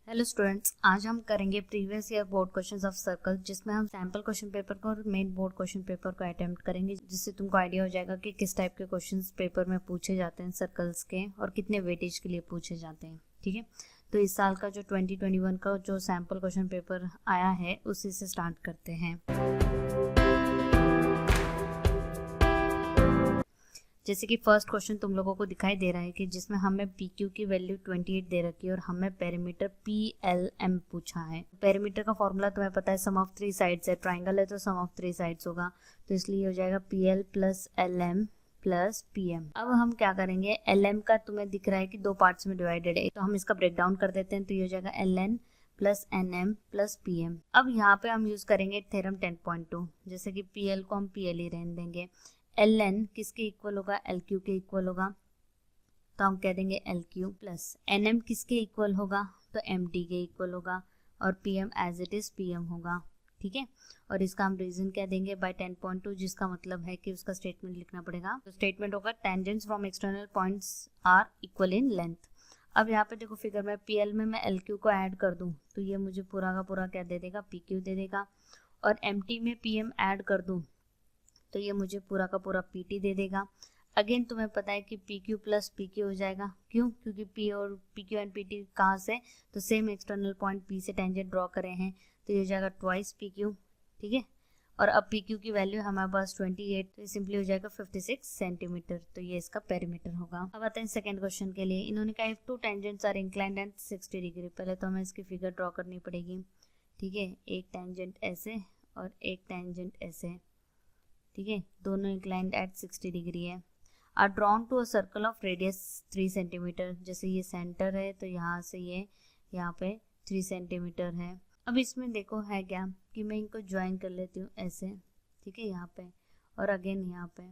Hello students, आज हम करेंगे previous year board questions of circle, जिसमें हम सैम्पल क्वेश्चन पेपर को और मेन बोर्ड क्वेश्चन पेपर को अटेम्प्ट करेंगे, जिससे तुमको आइडिया हो जाएगा कि किस टाइप के क्वेश्चंस पेपर में पूछे जाते हैं सर्कल्स के और कितने वेटेज के लिए पूछे जाते हैं। ठीक है, तो इस साल का जो 2021 का जो सैम्पल क्वेश्चन पेपर आया है उसी से स्टार्ट करते हैं। जैसे कि फर्स्ट क्वेश्चन तुम लोगों को दिखाई दे रहा है कि जिसमें हमें पी क्यू की वैल्यू 28 दे रखी है और हमें पेरीमीटर पी एल एम पूछा है। पेरीमीटर का फॉर्मूला तुम्हें पता है, सम ऑफ थ्री साइड्स है, ट्राइंगल है तो सम ऑफ थ्री साइड्स होगा, तो इसलिए हो जाएगा P L plus L M plus P M. अब हम क्या करेंगे, एल एम का तुम्हें दिख रहा है कि दो पार्ट्स में डिवाइडेड है, तो हम इसका ब्रेक डाउन कर देते हैं, तो ये हो जाएगा L N plus N M plus P M. अब यहाँ पे हम यूज करेंगे थ्योरम 10.2, जैसे कि पी एल को हम पी एल ही रहने देंगे। एल एन किसके इक्वल होगा, एल क्यू के इक्वल होगा, तो हम कह देंगे L Q plus N M किसके इक्वल होगा, तो एम टी के इक्वल होगा, और P M as it is P M होगा। ठीक है, और इसका हम रीजन क्या देंगे, बाय 10.2, जिसका मतलब है कि उसका स्टेटमेंट लिखना पड़ेगा। तो स्टेटमेंट होगा tangents from external points are equal in length. अब यहाँ पे देखो फिगर में पी एल में मैं एल क्यू को ऐड कर दूँ तो ये मुझे पूरा का पूरा क्या दे देगा, पी क्यू दे देगा, और एम टी में पी एम ऐड कर दूँ तो ये मुझे पूरा का पूरा पी टी दे देगा। अगेन तुम्हें पता है कि P Q plus P Q हो जाएगा, क्यों, क्योंकि पी और P Q and P T कहाँ से, तो सेम एक्सटर्नल पॉइंट पी से टेंजेंट ड्रॉ करे हैं, तो ये हो जाएगा ट्वाइस पी क्यू। ठीक है, और अब पी क्यू की वैल्यू हमारे पास 28, तो सिंपली हो जाएगा 56 सेंटीमीटर, तो ये इसका पेरीमीटर होगा। अब आते हैं सेकंड क्वेश्चन के लिए। इन्होंने कहा if two tangents are inclined at 60 degree, पहले तो हमें इसकी फिगर ड्रॉ करनी पड़ेगी। ठीक है, एक टेंजेंट ऐसे और एक टेंजेंट ऐसे, ठीक है, दोनों इंक्लाइंड एट 60 डिग्री है, are drawn to a circle of radius 3 centimetre. जैसे ये सेंटर है तो यहाँ से ये यहाँ पे 3 सेंटीमीटर है। अब इसमें देखो है क्या कि मैं इनको ज्वाइन कर लेती हूँ ऐसे, ठीक है, यहाँ पे, और अगेन यहाँ पे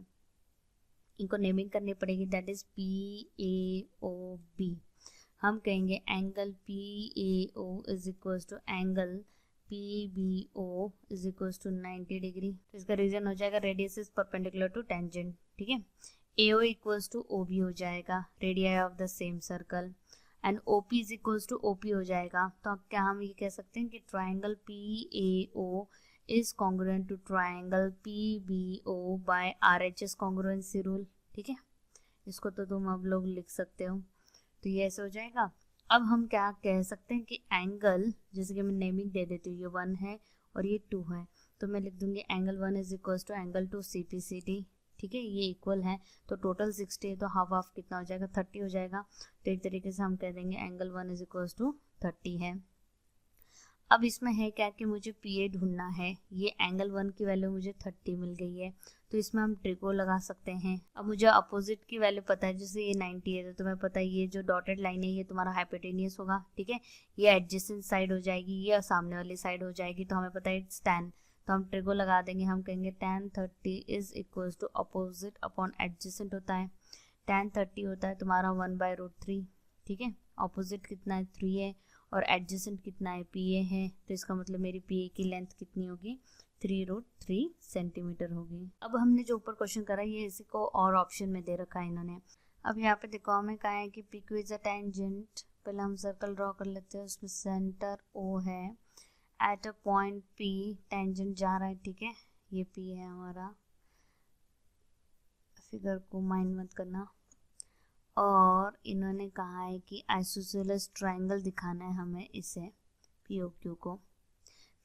इनको नेमिंग करनी पड़ेगी, that is P A O B. हम कहेंगे angle P A O is equal to angle P B O is equal to 90 degree. तो इसका रीजन हो जाएगा radius is perpendicular to tangent. ठीक है, A O equals to O B हो जाएगा, radii of the same circle, and O P is equals to O P हो जाएगा। तो अब क्या हम ये कह सकते हैं कि triangle P A O is congruent to triangle P B O by R H S congruency rule. ठीक है, इसको तो तुम अब लोग लिख सकते हो, तो ये ऐसे हो जाएगा। अब हम क्या कह सकते हैं कि एंगल, जैसे कि मैं नेमिंग दे देती हूँ, ये 1 है और ये 2 है, तो मैं लिख दूंगी angle 1 is equal to angle 2 C P C D. ठीक है, ये इक्वल है, तो टोटल 60 है, तो हाफ हाफ कितना हो जाएगा, 30 हो जाएगा। तो एक तरीके से हम कह देंगे एंगल 1 इज इक्वल टू 30 है। अब इसमें है क्या कि मुझे पी ए ढूंढना है, ये एंगल 1 की वैल्यू मुझे 30 मिल गई है, तो इसमें हम ट्रिको लगा सकते हैं। अब मुझे अपोजिट की वैल्यू पता है, जैसे ये 90 है, तो तुम्हें पता है ये जो डॉटेड लाइन है ये तुम्हारा हाइपोटेनियस होगा। ठीक है, ये एडजेसेंट साइड हो जाएगी, ये सामने वाली साइड हो जाएगी, तो हमें पता है इट्स tan, तो हम ट्रिको लगा देंगे। हम कहेंगे tan 30 is equal to opposite upon adjacent होता है, tan 30 होता है तुम्हारा 1/√3। ठीक है, अपोजिट कितना है, 3 है, और एडजेसेंट कितना है, पी ए है, तो इसका मतलब मेरी पी ए की लेंथ कितनी होगी, 3√3 सेंटीमीटर होगी। अब हमने जो ऊपर क्वेश्चन करा ये इसी को और ऑप्शन में दे रखा है इन्होंने। अब यहाँ पे देखो हमें कहा है कि P Q is a tangent, पहले हम सर्कल ड्रॉ कर लेते हैं, उसमें सेंटर ओ है, at a point P tangent जा रहा है। ठीक है, ये पी है हमारा, फिगर को माइंड मत करना। और इन्होंने कहा है कि आइसोसेलेस ट्रायंगल दिखाना है हमें, इसे पी ओ क्यू को,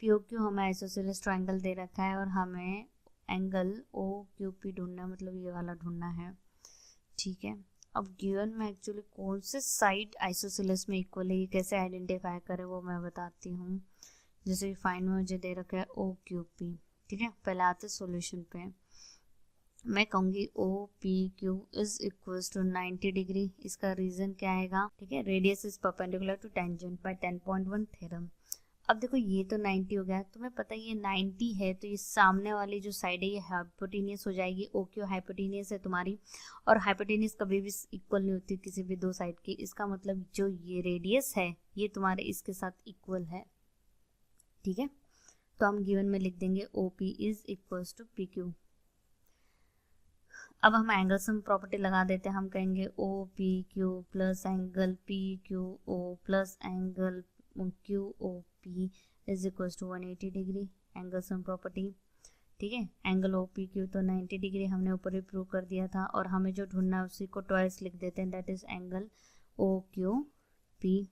पी ओ क्यू हमें आइसोसेलेस ट्रायंगल दे रखा है और हमें एंगल ओ क्यू पी ढूंढना है, मतलब ये वाला ढूंढना है। ठीक है, अब गिवन में एक्चुअली कौन से साइड आइसोसेलेस में इक्वल है, ये कैसे आइडेंटिफाई करें वो मैं बताती हूँ। जैसे फाइन में मुझे दे रखा है ओ क्यू पी। ठीक है, पहले आते सॉल्यूशन पे, मैं कहूँगी O P Q is equal to 90 degree. इसका रीजन क्या आएगा, ठीक है, radius is perpendicular to tangent by 10.1 theorem. अब देखो ये तो 90 हो गया, तुम्हें पता है ये 90 है, तो ये सामने वाली जो साइड है ये हाइपोटेनियस हो जाएगी, ओ क्यू हाइपोटेनियस है तुम्हारी, और हाइपोटेनियस कभी भी इक्वल नहीं होती किसी भी दो साइड की। इसका मतलब जो ये रेडियस है ये तुम्हारे इसके साथ इक्वल है। ठीक है, तो हम गिवन में लिख देंगे O P is equal to P Q. अब हम एंगल सम प्रॉपर्टी लगा देते हैं, हम कहेंगे O P Q plus angle P Q O plus angle Q O P is equal to 180 degree, angle sum property. ठीक है, एंगल ओ पी क्यू तो 90 डिग्री हमने ऊपर भी प्रूव कर दिया था, और हमें जो ढूंढना है उसी को ट्वाइस लिख देते हैं, that is angle O Q P.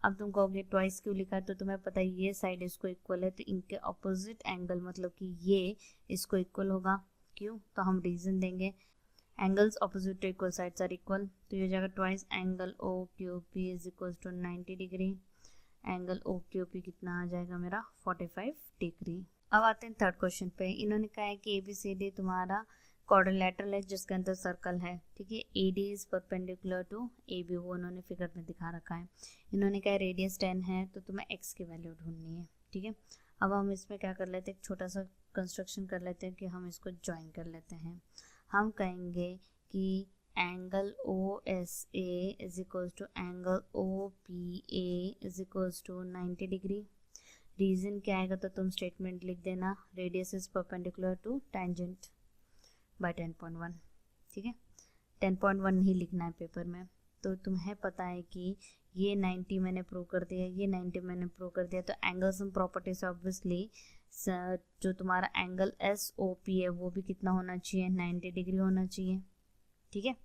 अब तुम कहोगे ट्वाइस क्यों लिखा है, तो तुम्हें पता है ये साइड इसको इक्वल है, तो इनके अपोजिट एंगल मतलब कि ये इसको इक्वल होगा। क्यों, तो हम रीजन देंगे, angles opposite to equal sides are equal, तो ये हो जाएगा twice angle O Q P is equal to 90 degree, angle O Q P कितना आ जाएगा मेरा 45 डिग्री। अब आते हैं थर्ड क्वेश्चन पे। इन्होंने कहा है कि ABCD तुम्हारा क्वाड्रिलेटरल है जिसके अंदर सर्कल है। ठीक है, AD is perpendicular to AB, वो उन्होंने फिगर में दिखा रखा है। इन्होंने कहा रेडियस 10 है, तो तुम्हें x की वैल्यू ढूंढनी है। ठीक है, अब हम इसमें क्या कर लेते हैं, एक छोटा सा कंस्ट्रक्शन कर लेते हैं कि हम इसको ज्वाइन कर लेते हैं। हम कहेंगे कि angle OSA is equal to angle OPA is equal to 90 degree. Reason क्या आएगा, तो तुम स्टेटमेंट लिख देना, radius is perpendicular to tangent by 10.1। ठीक है, 10.1 ही लिखना है पेपर में। तो तुम्हें पता है कि ये 90 मैंने प्रूव कर दिया, ये 90 मैंने प्रूव कर दिया, तो एंगल सम प्रॉपर्टी से ऑब्वियसली जो तुम्हारा एंगल SOP है वो भी कितना होना चाहिए, 90 डिग्री होना चाहिए। ठीक है,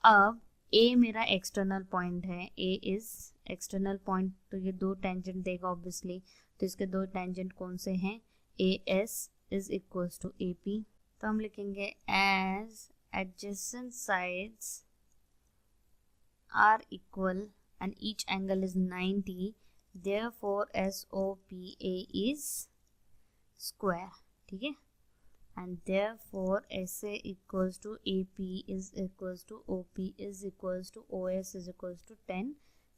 अब A मेरा एक्सटर्नल पॉइंट है, A इज एक्सटर्नल पॉइंट, तो ये दो टेंजेंट देगा ऑब्वियसली, तो इसके दो टेंजेंट कौन से हैं, AS is equal to AP। तो हम लिखेंगे as adjacent sides are equal and each angle is 90, therefore SOPA is square. ठीक है, and therefore SA equals to AP is equals to OP is equals to OS is equals to 10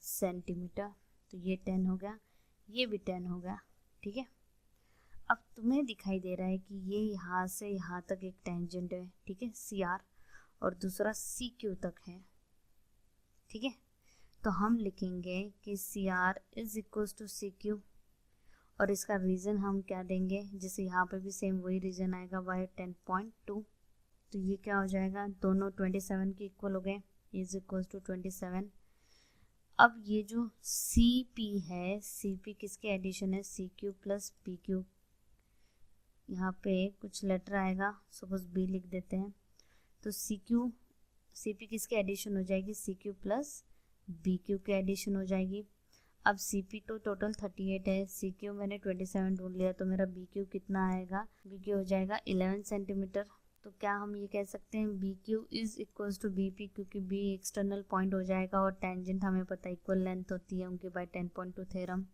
centimetre. तो ये 10 हो गया, ये भी 10 हो गया। ठीक है, अब तुम्हें दिखाई दे रहा है कि ये यहाँ से यहाँ तक एक टेंजेंट है। ठीक है, CR, और दूसरा CQ तक है। ठीक है, तो हम लिखेंगे कि CR is equals to CQ, और इसका रीज़न हम क्या देंगे, जैसे यहाँ पे भी सेम वही रीज़न आएगा, y 10.2। तो ये क्या हो जाएगा, दोनों 27 के इक्वल हो गए, इज इक्वल्स टू 27। अब ये जो CP है, CP किसके एडिशन है, CQ प्लस PQ। यहाँ पे कुछ लेटर आएगा, सपोज B लिख देते हैं, तो CP किसके एडिशन हो जाएगी, CQ प्लस BQ के एडिशन हो जाएगी। अब CP तो टोटल 38 है, CQ मैंने 27 ढूंढ लिया, तो मेरा BQ कितना आएगा, BQ हो जाएगा 11 सेंटीमीटर। तो क्या हम ये कह सकते हैं BQ is equals to BP, क्योंकि B एक्सटर्नल पॉइंट हो जाएगा और टेंजेंट हमें पता इक्वल लेंथ होती है उनकी बाय 10.2 थ्योरम।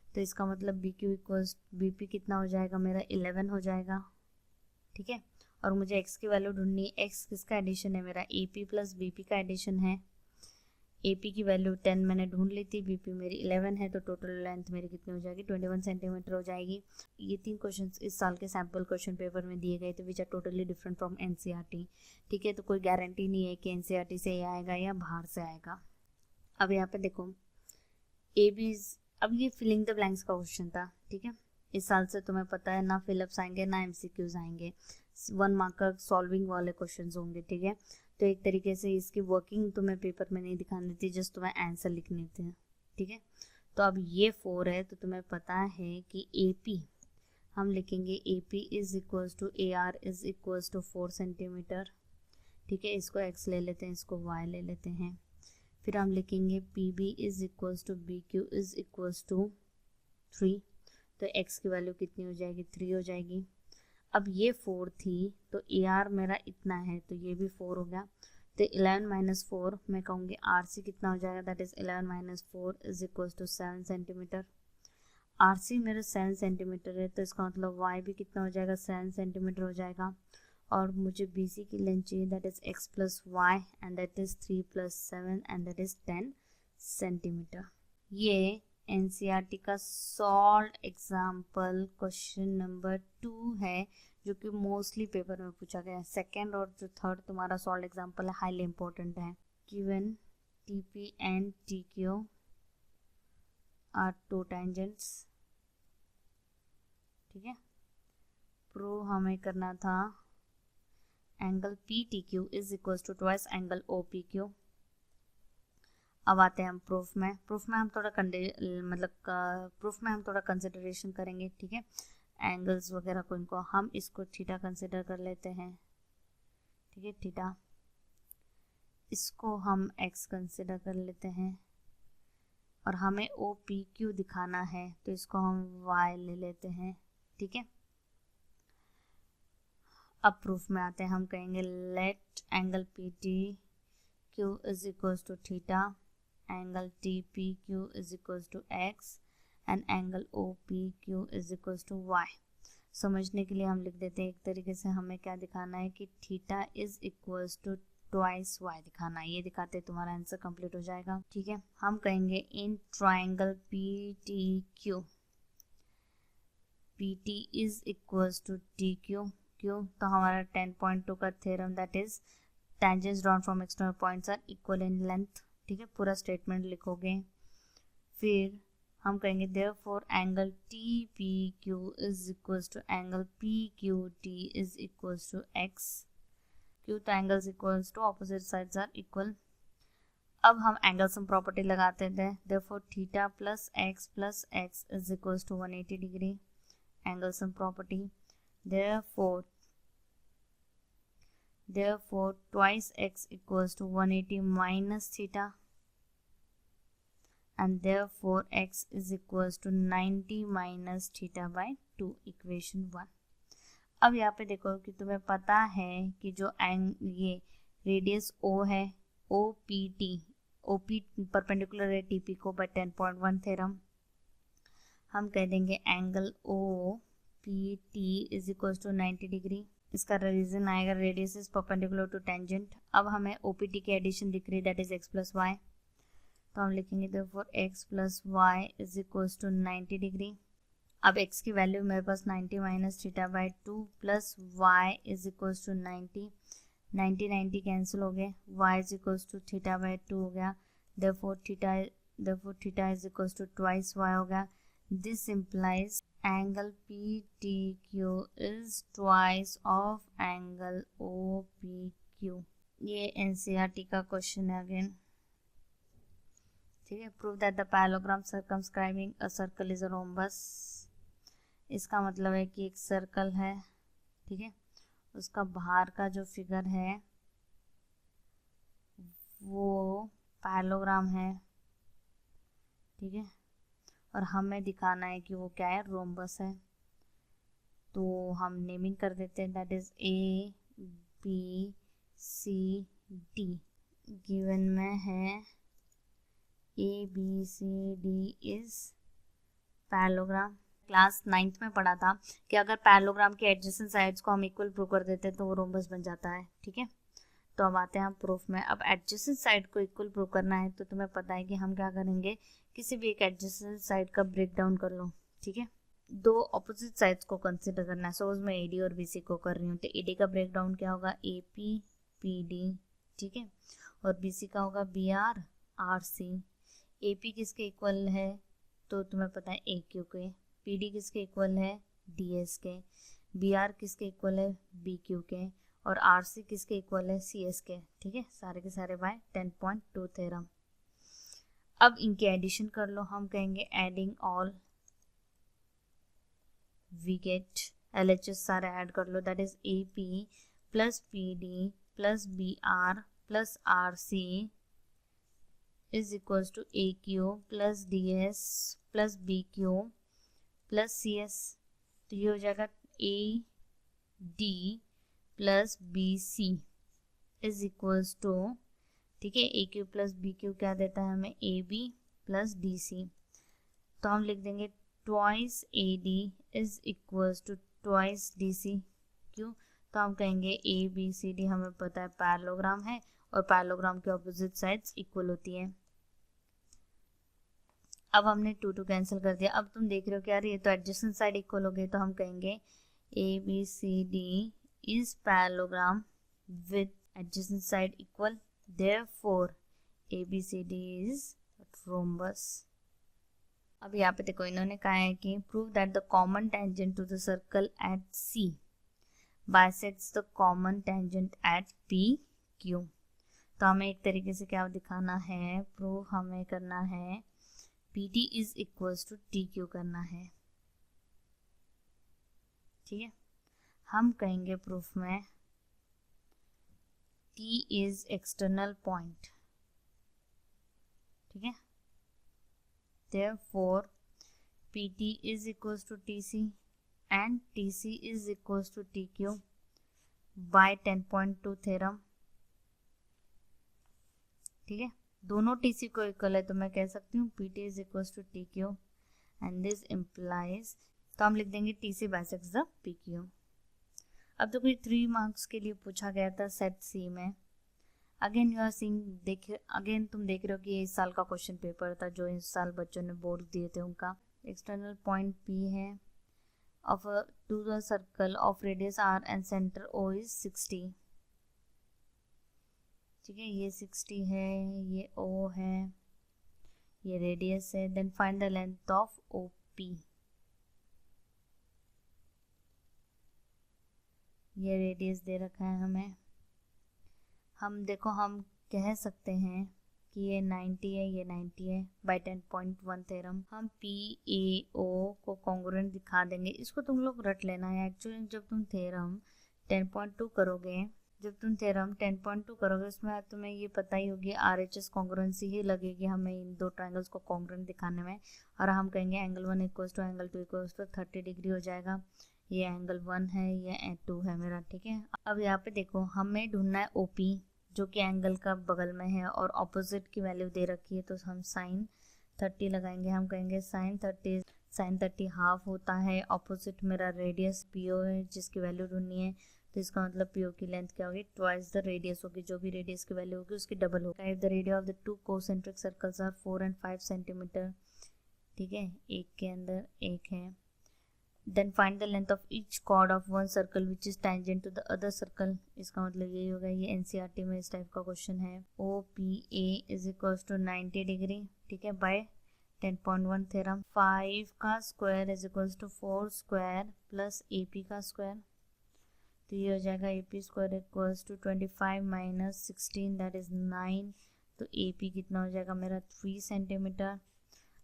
तो इसका मतलब BQ इक्वल्स BP कितना हो जाएगा, मेरा 11 हो जाएगा। ठीक है, और मुझे x की वैल्यू ढूंढनी है। x किसका एडिशन है, मेरा AP प्लस BP का एडिशन है। AP की वैल्यू 10 मैंने ढूंढ ली थी, BP मेरी 11 है, तो टोटल लेंथ मेरी कितनी हो जाएगी, 21 सेंटीमीटर हो जाएगी। ये 3 क्वेश्चंस इस साल के सैम्पल क्वेश्चन पेपर में दिए गए थे, which are totally different from NCERT। ठीक है, तो कोई गारंटी नहीं है कि NCERT से ये आएगा या बाहर से आएगा। अब यहाँ पे देखो, अब ये फिलिंग द ब्लैंक्स का क्वेश्चन था। ठीक है, इस साल से तुम्हें पता है ना फिलअप्स आएंगे ना MCQs आएंगे, 1 मार्क का सॉल्विंग वाले क्वेश्चन होंगे। ठीक है, तो एक तरीके से इसकी वर्किंग तुम्हें पेपर में नहीं दिखानी थी, जस्ट तुम्हें आंसर लिखने थे। ठीक है, तो अब ये 4 है, तो तुम्हें पता है कि AP हम लिखेंगे AP is equals to AR is equals to 4 centimetre. ठीक है, इसको x ले लेते हैं, इसको y ले लेते हैं। फिर हम लिखेंगे PB is equals to BQ is equals to 3, तो x की वैल्यू कितनी हो जाएगी, 3 हो जाएगी। अब ये 4 थी, तो AR मेरा इतना है, तो ये भी 4 हो गया। तो 11 माइनस 4 मैं कहूँगी RC कितना हो जाएगा, that is 11 minus 4 is equals to 7 centimetre. RC मेरा 7 सेंटीमीटर है, तो इसका मतलब Y भी कितना हो जाएगा, 7 सेंटीमीटर हो जाएगा। और मुझे BC की लेंथ चाहिए, that is x plus Y, and that is 3 plus 7 and that is 10 centimetre. ये NCERT का सॉल्व एग्जाम्पल क्वेश्चन नंबर 2 है, जो कि मोस्टली पेपर में पूछा गया है। सेकेंड और जो थर्ड तुम्हारा सॉल्व एग्जाम्पल है, हाईली इंपॉर्टेंट है। Given TP and TQ are 2 tangents. ठीक है, प्रूव हमें करना था angle PTQ is equal to twice angle OPQ। अब आते हैं हम प्रूफ में हम थोड़ा प्रूफ में हम थोड़ा कंसिडरेशन करेंगे, ठीक है। एंगल्स वगैरह को इनको हम इसको थीटा कंसिडर कर लेते हैं, ठीक है, थीटा। इसको हम एक्स कंसिडर कर लेते हैं और हमें ओ पी क्यू दिखाना है तो इसको हम वाई ले लेते हैं, ठीक है। अब प्रूफ में आते हैं, हम कहेंगे let angle P T Q is equals to theta, angle T P Q is equals to X and angle O P Q is equals to Y. समझने के लिए हम लिख देते हैं एक तरीके से, हमें क्या दिखाना है कि theta is equals to twice Y दिखाना है। ये दिखाते तुम्हारा आंसर कंप्लीट हो जाएगा, ठीक है। हम कहेंगे in triangle P T Q, P T is equals to T Q, क्यू तो हमारा 10.2 का theorem that is tangents drawn from external points are equal in length, ठीक है। पूरा स्टेटमेंट लिखोगे। फिर हम कहेंगे therefore angle T P Q is equals to angle P Q T is equals to x, क्यू तो angles equals to opposite sides are equal. अब हम एंगल सम प्रॉपर्टी लगाते थे, therefore theta plus X is equals to 180 degree, angle sum property. therefore twice x equals to 180 minus theta and therefore x is equals to 90 minus theta by 2, equation 1। अब यहाँ पे देखो कि तुम्हें पता है कि जो ये रेडियस O है, ओ पी परपेंडिकुलर है TP को बाय 10.1 थ्योरम। हम कह देंगे angle O P T is equal to 90 degree. इसका रीजन आएगा radius is perpendicular to tangent. अब हमें ओपीटी की एडिशन दिख रही है that is X plus Y, तो हम लिखेंगे therefore X plus Y is equals to 90 degree. अब x की वैल्यू मेरे पास 90 minus theta by 2 plus y is equals to 90 cancel हो गए, y is equals to theta by 2 हो गया, therefore theta is equals to twice y हो गया। This implies angle P T Q is twice of angle O P Q. ये NCERT का question है again, ठीक है। Prove that the parallelogram circumscribing a circle is a rhombus. इसका मतलब है कि एक सर्कल है, ठीक है, उसका बाहर का जो फिगर है वो पैरेललोग्राम है, ठीक है, और हमें दिखाना है कि वो क्या है, रोम्बस है। तो हम नेमिंग कर देते हैं that is A B C D. Given में है A B C D is parallelogram. Class 9th में पढ़ा था कि अगर पैरेललोग्राम के एडजेसेंट साइड्स को हम इक्वल प्रूव कर देते हैं तो वो रोम्बस बन जाता है, ठीक है। तो अब आते हैं हम प्रूफ में। अब एडजेसेंट साइड को इक्वल प्रूव करना है तो तुम्हें पता है कि हम क्या करेंगे, किसी भी एक एडजेसेंट साइड का ब्रेक डाउन कर लो, ठीक है। दो ऑपोजिट साइड्स को कंसिडर करना है। सपोज मैं एडी और बीसी को कर रही हूँ तो एडी का ब्रेक डाउन क्या होगा, ए पी पी डी, ठीक है, और बीसी का होगा B R R C. A P किसके इक्वल है तो तुम्हें पता है ए क्यू के, पी डी किसके इक्वल है डी एस के, बी आर किसके इक्वल है बी क्यू के, और आर सी किसके इक्वल है सी एस के, ठीक है, सारे के सारे बाय 10.2 थ्योरम। अब इनके एडिशन कर लो। हम कहेंगे adding all, we get LHS सारे ऐड कर लो, that is A P plus P D plus B R plus R C is equals to A Q plus D S plus B Q plus C S. तो ये हो जाएगा A D plus B C is equals to, ठीक है, A Q plus B Q क्या देता है हमें, A B plus D C. तो हम लिख देंगे twice A D is equals to twice D C. क्यों, तो हम कहेंगे ए बी सी डी हमें पता है पैरेललोग्राम है और पैरेललोग्राम के ऑपोजिट साइड्स इक्वल होती है। अब हमने 2 कैंसिल कर दिया। अब तुम देख रहे हो क्या, ये तो एडजेसेंट साइड इक्वल हो गई, तो हम कहेंगे A B C D is parallelogram with adjacent side equal, therefore ABCD is rhombus। अब यहाँ पे देखो इन्होंने कहा है कि prove that the common tangent to the circle at C bisects the common tangent at PQ। तो हमें एक तरीके से क्या दिखाना है, प्रूफ हमें करना है PT is equals to TQ करना है। ठीक है, हम कहेंगे प्रूफ में T इज एक्सटर्नल पॉइंट। ठीक है, therefore PT is equals to TC and TC is equals to TQ by 10.2 theorem. ठीक है, दोनों TC को इक्वल है तो मैं कह सकती हूँ PT is equals to TQ and this implies, तो हम लिख देंगे TC bisects the PQ। अब तो कोई 3 मार्क्स के लिए पूछा गया था सेट C में। अगेन यू आर सीइंग, देखिए अगेन तुम देख रहे हो कि ये इस साल का क्वेश्चन पेपर था जो इस साल बच्चों ने बोर्ड दिए थे उनका। एक्सटर्नल पॉइंट P है of a to the circle of radius R and center O is 60। ठीक है, ये 60 है, ये O है, ये रेडियस है। Then find the length of OP, ये रेडियस दे रखा है हमें। हम देखो हम कह सकते हैं कि ये 90 है, ये 90 है बाय 10.1 थ्योरम। हम PAO को कॉन्ग्रुएंट दिखा देंगे। इसको तुम लोग रट लेना है। एक्चुअली जब तुम थ्योरम 10.2 करोगे, उसमें तुम्हें ये पता ही होगी RHS कॉन्ग्रुएंसी ही लगेगी हमें इन दो ट्राइंगल्स को कॉन्ग्रुएंट दिखाने में। और हम कहेंगे angle 1 equals to angle 2 equals to 30 degree हो जाएगा। ये एंगल 1 है, ये 2 है मेरा। ठीक है, अब यहाँ पे देखो हमें ढूंढना है OP जो कि एंगल का बगल में है और ऑपोजिट की वैल्यू दे रखी है, तो हम साइन 30 लगाएंगे। हम कहेंगे साइन 30 हाफ होता है। ऑपोजिट मेरा रेडियस PO है जिसकी वैल्यू ढूंढनी है, तो इसका मतलब PO की लेंथ क्या होगी, ट्वाइस द रेडियस होगी। जो भी रेडियस की वैल्यू होगी उसकी डबल होगी। If the radius of the 2 concentric circles are 4 and 5 centimetre. ठीक है, एक के अंदर एक है। Then find the length of each chord of one circle which is tangent to the other circle। इसका मतलब यही होगा, ये NCERT में इस टाइप का क्वेश्चन है। OPA is equals to 90 degree. ठीक है, बाय 10.1 थ्योरम। 5 का square is equals to 4 square plus AP का स्क्वायर, तो ये हो जाएगा AP square equals to 25 minus 16 that is 9। तो AP कितना हो जाएगा मेरा 3 सेंटीमीटर।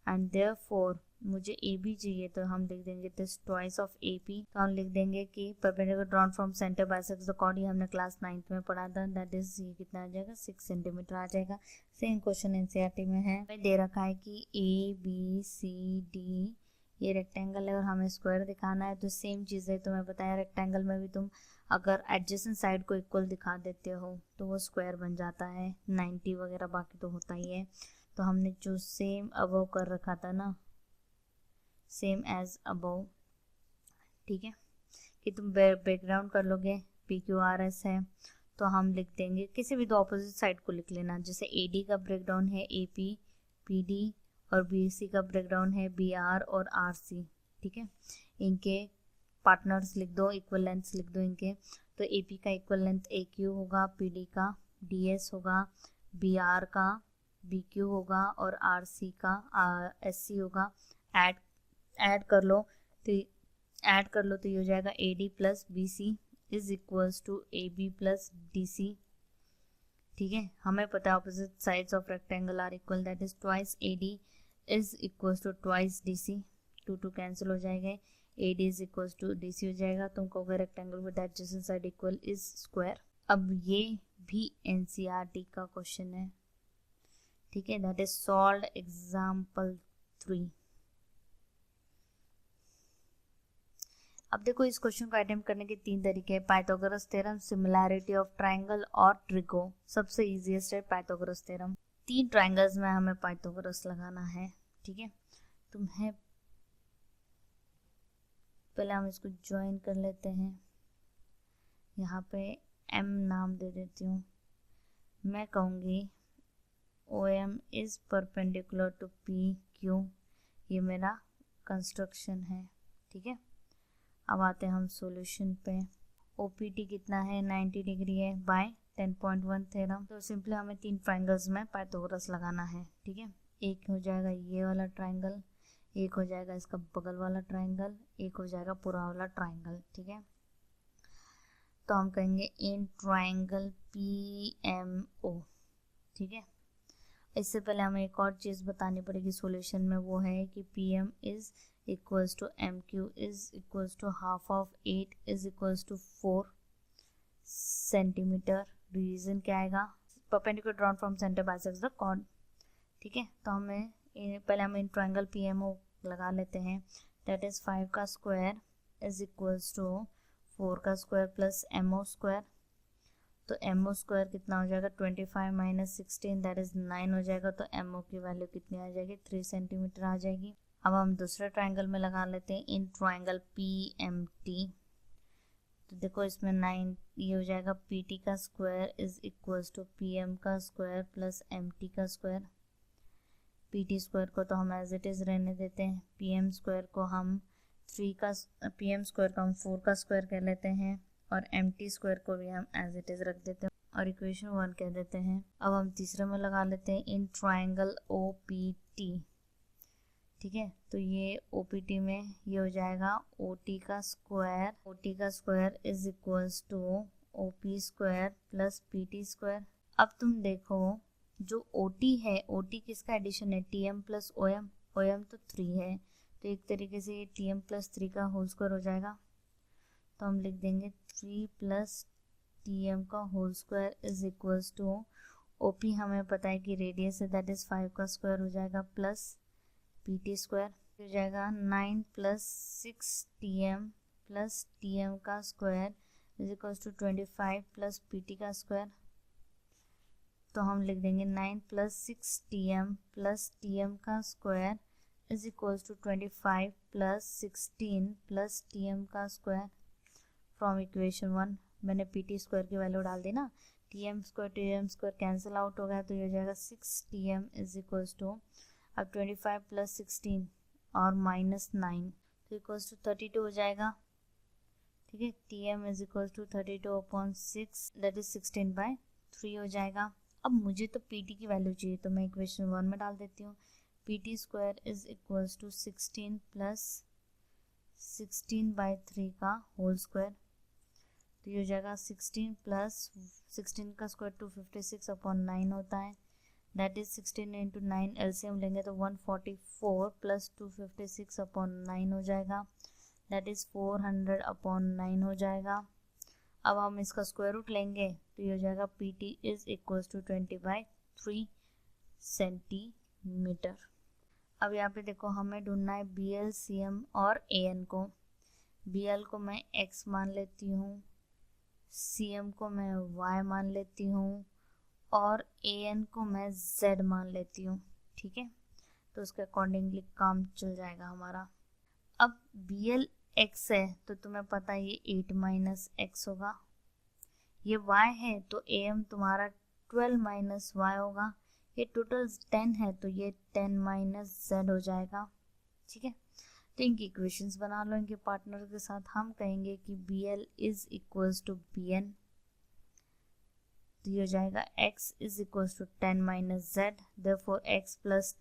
एंड देयरफॉर मुझे AB चाहिए, तो हम लिख देंगे दिस ट्वाइस ऑफ AP। तो हम लिख देंगे कि perpendicular drawn from centre bisects the chord, ये हमने क्लास 9th में पढ़ा था, दैट इज ये कितना आ जाएगा 6 सेंटीमीटर आ जाएगा। सेम क्वेश्चन NCERT में है। हमें दे रखा है कि ABCD ये रेक्टेंगल है और हमें स्क्वायर दिखाना है। तो सेम चीज़ है, तुम्हें बताया रेक्टेंगल में भी तुम अगर एडजेसेंट साइड को इक्वल दिखा देते हो तो वो स्क्वायर बन जाता है। 90 वगैरह बाकी तो होता ही है। तो हमने जो सेम अबव कर रखा था ना, सेम एज अबव, ठीक है, कि तुम बैकग्राउंड कर लोगे PQRS है, तो हम लिख देंगे किसी भी दो ऑपोजिट साइड को लिख लेना। जैसे AD का ब्रेकडाउन है AP PD और BC का ब्रेकडाउन है BR और RC। ठीक है, इनके पार्टनर्स लिख दो, इक्वल लेंथ लिख दो इनके। तो AP का इक्वल लेंथ AQ होगा, PD का DS होगा, BR का BQ होगा और RC का SC होगा। ऐड कर लो तो ये हो जाएगा AD plus BC is equals to AB plus DC। ठीक है, हमें पता है opposite sides of rectangle are equal, that is twice AD is equals to twice DC। 2 cancel हो जाएंगे, AD is equals to DC हो जाएगा। तुम कहोगे rectangle with adjacent side equal is square. अब ये भी NCERT का क्वेश्चन है। ठीक है, दैट इज सॉल्व्ड एग्जाम्पल 3। अब देखो इस क्वेश्चन को अटेम्प्ट करने के 3 तरीके हैं। Pythagoras theorem, similarity of triangle और ट्रिगो। सबसे इजीएस्ट है पाइथागोरस थ्योरम। 3 ट्राइंगल्स में हमें पाइथागोरस लगाना है। ठीक है, तुम्हें पहले हम इसको ज्वाइन कर लेते हैं। यहाँ पे M नाम दे देती हूँ। मैं कहूँगी OM is perpendicular to PQ। ये मेरा कंस्ट्रक्शन है। ठीक है, अब आते हैं हम सॉल्यूशन पे। OPT कितना है 90 डिग्री है बाय 10.1 थ्योरम। तो सिंपली हमें 3 ट्राइंगल्स में पाइथागोरस लगाना है। ठीक है, एक हो जाएगा ये वाला ट्राइंगल, एक हो जाएगा इसका बगल वाला ट्राइंगल, एक हो जाएगा पूरा वाला ट्राइंगल। ठीक है, तो हम कहेंगे इन ट्राइंगल PMO ठीक है। इससे पहले हमें एक और चीज़ बतानी पड़ेगी सॉल्यूशन में, वो है कि P M is equals to M Q is equals to half of 8 is equals to 4 centimetre. Reason क्या आएगा, perpendicular drawn from centre bisects the chord. ठीक है, तो हमें पहले हम in triangle P M O लगा लेते हैं। दैट इज 5 का स्क्वायर इज इक्वल्स टू 4 का square plus M O square. तो एम ओ स्क्वायर कितना हो जाएगा, 25 माइनस 16 दैट इज 9 हो जाएगा। तो एम ओ की वैल्यू कितनी आ जाएगी, 3 सेंटीमीटर आ जाएगी। अब हम दूसरे ट्रायंगल में लगा लेते हैं in triangle P M T. तो देखो इसमें 9 ये हो जाएगा, पी टी का square is equals to P M का स्क्वायर प्लस एम टी का स्क्वायर। पी टी स्क्वायर को तो हम एज इट इज़ रहने देते हैं, पी एम स्क्वायर को हम 3 का पी एम स्क्वायर को हम 4 का स्क्वायर कर लेते हैं और एम टी स्क्वायर को भी हम एज इट इज़ रख देते हैं और इक्वेशन 1 कह देते हैं। अब हम तीसरे में लगा लेते हैं in triangle O P T. ठीक है, तो ये ओ पी टी में ये हो जाएगा ओ टी का square is equals to O P square plus P T square. अब तुम देखो जो ओ टी है, ओ टी किसका एडिशन है, T M plus O M. O M तो 3 है, तो एक तरीके से ये टी एम प्लस 3 का होल स्क्वायर हो जाएगा। तो हम लिख देंगे 3 प्लस टी एम का whole square is equals to O P हमें पता है कि रेडियस है, दैट इज 5 का स्क्वायर हो जाएगा प्लस पी टी स्क्वायर हो जाएगा 9 plus 6 T M plus T M का square is equals to 25 plus P T का स्क्वायर। तो हम लिख देंगे 9 plus 6 T M plus T M का square is equals to 25 plus 16 plus T M का स्क्वायर फ्रॉम इक्वेशन 1। मैंने P T square की वैल्यू डाल दी ना, T M square cancel out हो गया, तो ये हो जाएगा 6 T M is equals to अब 25 प्लस 16 और माइनस 9 तो इक्वल्स टू 32 हो जाएगा। ठीक है, T M is equals to 32 upon 6 that is 16/3 हो जाएगा। अब मुझे तो पी टी की वैल्यू चाहिए, तो मैं इक्वेशन 1 में डाल देती हूँ। P T square is equals to 16 plus 16/3 का होल स्क्वायर। तो ये हो जाएगा 16 प्लस 16 का स्क्वायर 256 अपॉन 9 होता है, दैट इज 16 इंटू 9 एलसीएम लेंगे तो 144 प्लस 256 अपॉन 9 हो जाएगा, दैट इज 400 अपॉन 9 हो जाएगा। अब हम इसका स्क्वायर रूट लेंगे तो ये हो जाएगा P T is equals to 20/3 centimetre. अब यहाँ पे देखो हमें ढूंढना है बी एल सी एम और ए एन को। बी एल को मैं एक्स मान लेती हूँ, सी एम को मैं वाई मान लेती हूँ और ए एन को मैं जेड मान लेती हूँ। ठीक है, तो उसके अकॉर्डिंगली काम चल जाएगा हमारा। अब बी एल एक्स है तो तुम्हें पता है ये 8 माइनस एक्स होगा, ये y है तो ए एम तुम्हारा 12 माइनस वाई होगा, ये टोटल 10 है तो ये 10 माइनस जेड हो जाएगा। ठीक है, तो इनकी इक्वेशंस बना लो इनके पार्टनर के साथ। हम कहेंगे कि B L is equals to B N, तो ये हो जाएगा x is equals to 10 minus Z, therefore x plus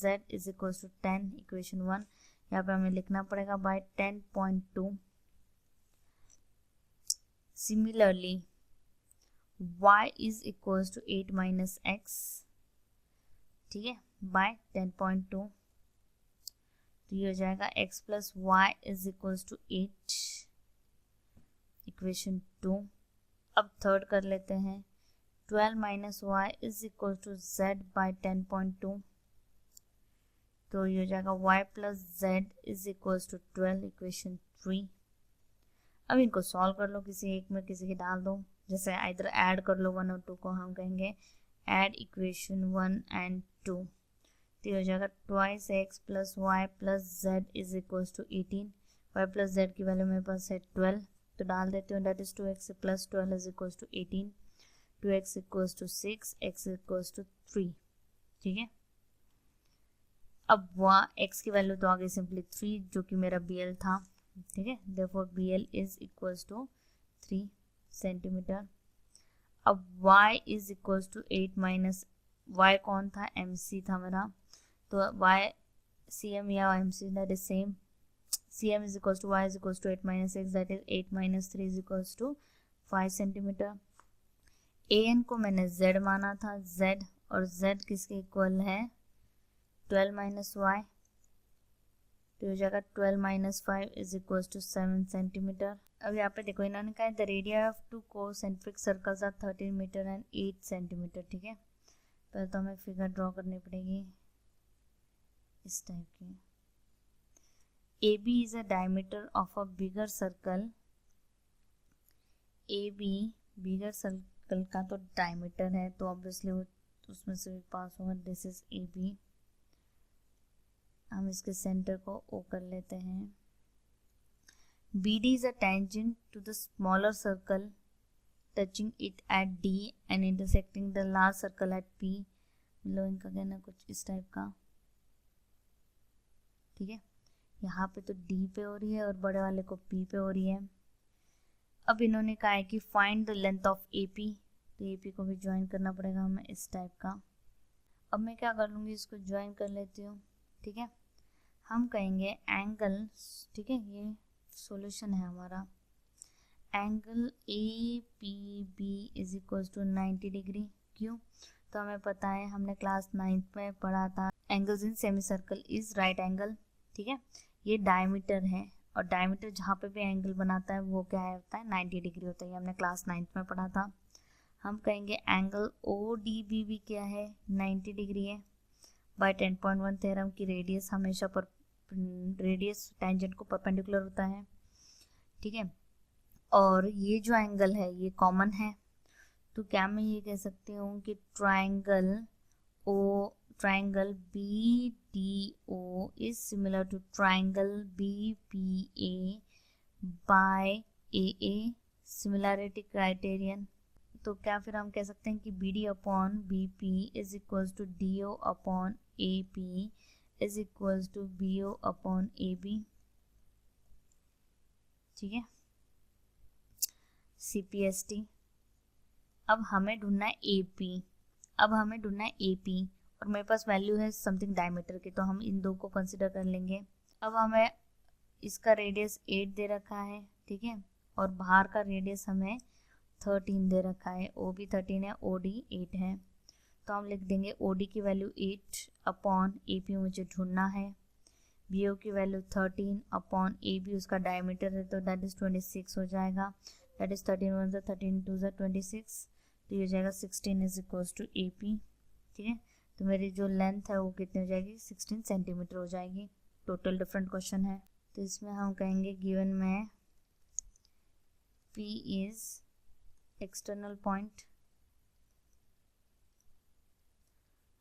z is equals to 10 equation 1। यहाँ पे हमें लिखना पड़ेगा by 10.2। Similarly y is equals to 8 minus x, ठीक है, बाय 10.2। तो ये हो जाएगा x plus Y is equals to 8 equation 2। अब थर्ड कर लेते हैं, 12 minus Y is equal to Z by 10.2। तो ये हो जाएगा y plus Z is equals to 12 equation 3। अब इनको सॉल्व कर लो, किसी एक में किसी की डाल दो, जैसे इधर ऐड कर लो 1 और 2 को, हम कहेंगे ऐड इक्वेशन 1 एंड 2। तो ये हो जाएगा twice X plus Y plus Z is equals to 18। Y plus Z की वैल्यू मेरे पास है 12, तो डाल देती हूँ, that is 2x plus 12 is equals to 18, 2x equals to 6, x equals to 3। ठीक है, अब x की वैल्यू तो आ गई सिंपली 3 जो कि मेरा bl था। ठीक है, therefore bl is equals to 3 centimetre. अब y is equals to 8 minus y कौन था, mc था मेरा, तो y cm या mc that is same, cm is equals to y is equals to 8 minus x, that is 8 minus 3 is equals to 5 centimeter. an को मैंने z माना था, z, और z किसके इक्वल है 12 माइनस वाई, तो हो जाएगा 12 minus 5 is equal to 7 centimetre. अब यहाँ पे देखो इन्होंने कहा the radius of two concentric circles are 13 metre and 8 centimetre. ठीक है, पहले तो हमें फिगर ड्रॉ करनी पड़ेगी इस टाइप की। A B is a diameter of a bigger circle, A B bigger circle का तो डायमीटर है, तो ऑब्वियसली वो उसमें से भी पास होगा। दिस इज ए बी, हम इसके सेंटर को ओ कर लेते हैं। B D is a tangent to the smaller circle touching it at D and intersecting the large circle at P. मतलब इनका कहना कुछ इस टाइप का। ठीक है, यहाँ पे तो डी पे हो रही है और बड़े वाले को पी पे हो रही है। अब इन्होंने कहा है कि find the length of A P, तो ए पी को भी ज्वाइन करना पड़ेगा हमें इस टाइप का। अब मैं क्या कर लूँगी, इसको ज्वाइन कर लेती हूँ। ठीक है, हम कहेंगे एंगल, ठीक है ये सॉल्यूशन है हमारा, angle A P B is equal to 90 degree. क्यों, तो हमें पता है, हमने क्लास 9th में पढ़ा था angles in semi circle is right angle. ठीक है, ये डायमीटर है और डायमीटर जहाँ पे भी एंगल बनाता है वो क्या होता है 90 डिग्री होता है, ये हमने क्लास 9th में पढ़ा था। हम कहेंगे एंगल ओ डी बी भी क्या है 90 डिग्री है। बाय 10.1 थ्योरम की रेडियस हमेशा पर रेडियस टेंजेंट को परपेंडिकुलर होता है। ठीक है, और ये जो एंगल है ये कॉमन है, तो क्या मैं ये कह सकती हूँ कि triangle BDO is similar to triangle BPA by AA similarity criterion। तो क्या फिर हम कह सकते हैं कि BD upon BP is equals to DO upon AP is equals to BO upon AB। ठीक है, CPST। अब हमें ढूंढना है AP, और मेरे पास वैल्यू है समथिंग डायमीटर की, तो हम इन दो को कंसिडर कर लेंगे। अब हमें इसका रेडियस 8 दे रखा है। ठीक है, और बाहर का रेडियस हमें 13 दे रखा है, ओ भी 13 है, ओ डी 8 है, तो हम लिख देंगे ओ डी की वैल्यू 8 अपॉन ए पी मुझे ढूंढना है, बी ओ की वैल्यू 13 अपॉन ए बी उसका डायमीटर है, तो दैट इज 26 हो जाएगा। दैट इज 13 1 13 2 26, तो ये हो जाएगा 16 is equals to A P. ठीक है, तो मेरी जो लेंथ है वो कितनी हो जाएगी 16 सेंटीमीटर हो जाएगी। टोटल डिफरेंट क्वेश्चन है, तो इसमें हम कहेंगे गिवन में P इज एक्सटर्नल पॉइंट,